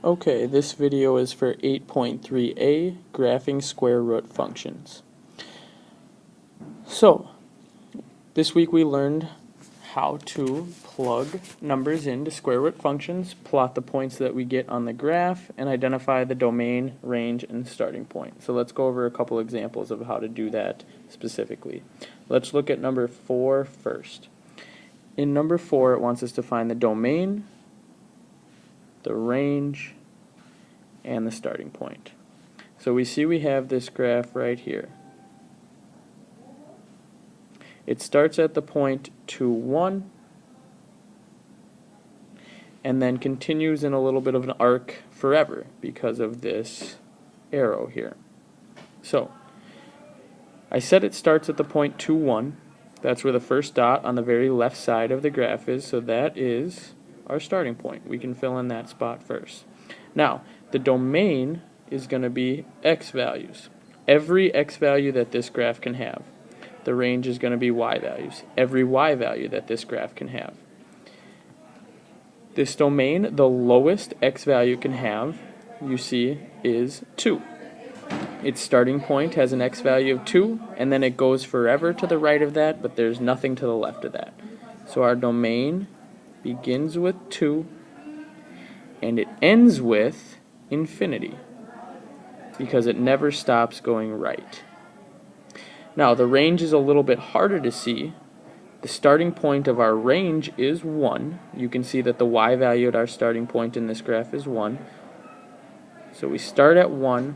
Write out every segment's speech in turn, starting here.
Okay, this video is for 8.3a, graphing square root functions. So, this week we learned how to plug numbers into square root functions, plot the points that we get on the graph, and identify the domain, range, and starting point. So let's go over a couple examples of how to do that specifically. Let's look at number 4 first. In number 4, it wants us to find the domain, the range, and the starting point. So we see we have this graph right here. It starts at the point 2, 1, and then continues in a little bit of an arc forever because of this arrow here. So I said it starts at the point 2, 1. That's where the first dot on the very left side of the graph is, so that is our starting point. We can fill in that spot first. Now, the domain is going to be x values. Every x value that this graph can have. The range is going to be y values. Every y value that this graph can have. This domain, the lowest x value can have, you see, is 2. Its starting point has an x value of 2, and then it goes forever to the right of that, but there's nothing to the left of that. So our domain begins with 2, and it ends with infinity, because it never stops going right. Now, the range is a little bit harder to see. The starting point of our range is 1. You can see that the y value at our starting point in this graph is 1. So we start at 1,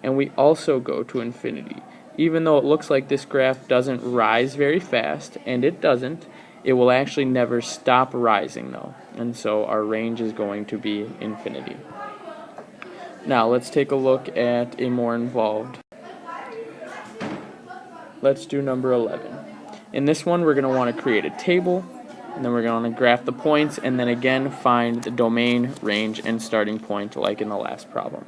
and we also go to infinity. Even though it looks like this graph doesn't rise very fast, and it doesn't, it will actually never stop rising though. And so our range is going to be infinity. Now let's take a look at a more involved. Let's do number 11. In this one, we're going to want to create a table, and then we're going to graph the points, and then again find the domain, range, and starting point like in the last problem.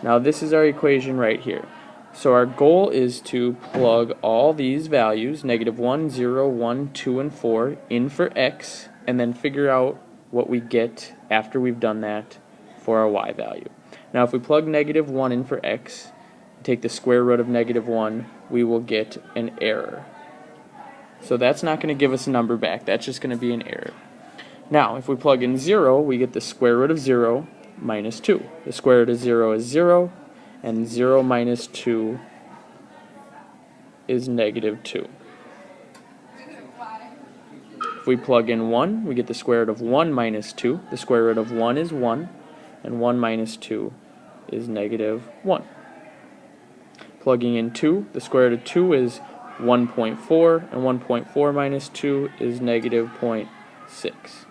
Now this is our equation right here. So our goal is to plug all these values, -1, 0, 1, 2, and 4, in for x, and then figure out what we get after we've done that for our y value. Now if we plug -1 in for x, take the square root of -1, we will get an error. So that's not going to give us a number back, that's just going to be an error. Now if we plug in 0, we get the square root of 0 minus 2. The square root of 0 is 0, and 0 minus 2 is -2. If we plug in 1, we get the square root of 1 minus 2. The square root of 1 is 1, and 1 minus 2 is -1. Plugging in 2, the square root of 2 is 1.4, and 1.4 minus 2 is -0.6.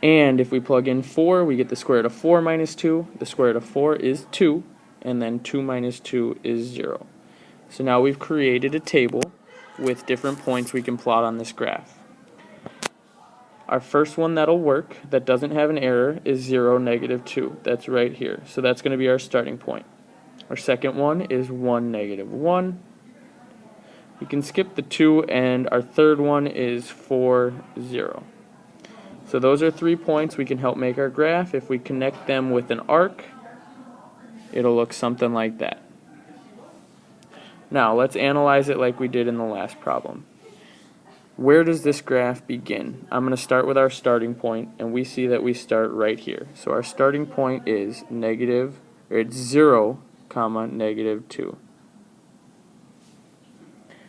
And if we plug in 4, we get the square root of 4 minus 2. The square root of 4 is 2, and then 2 minus 2 is 0. So now we've created a table with different points we can plot on this graph. Our first one that'll work, that doesn't have an error, is 0, -2. That's right here. So that's going to be our starting point. Our second one is 1, -1. We can skip the 2, and our third one is 4, 0. So those are 3 points we can help make our graph. If we connect them with an arc, it'll look something like that. Now let's analyze it like we did in the last problem. Where does this graph begin? I'm going to start with our starting point, and we see that we start right here. So our starting point is it's 0, -2.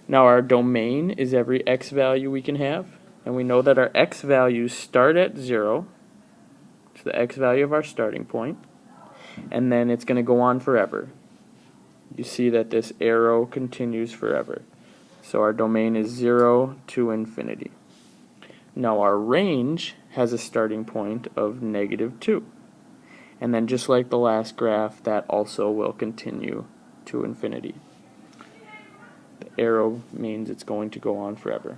Now our domain is every x value we can have. And we know that our x values start at 0, it's the x value of our starting point, and then it's going to go on forever. You see that this arrow continues forever. So our domain is 0 to infinity. Now our range has a starting point of -2. And then just like the last graph, that also will continue to infinity. The arrow means it's going to go on forever.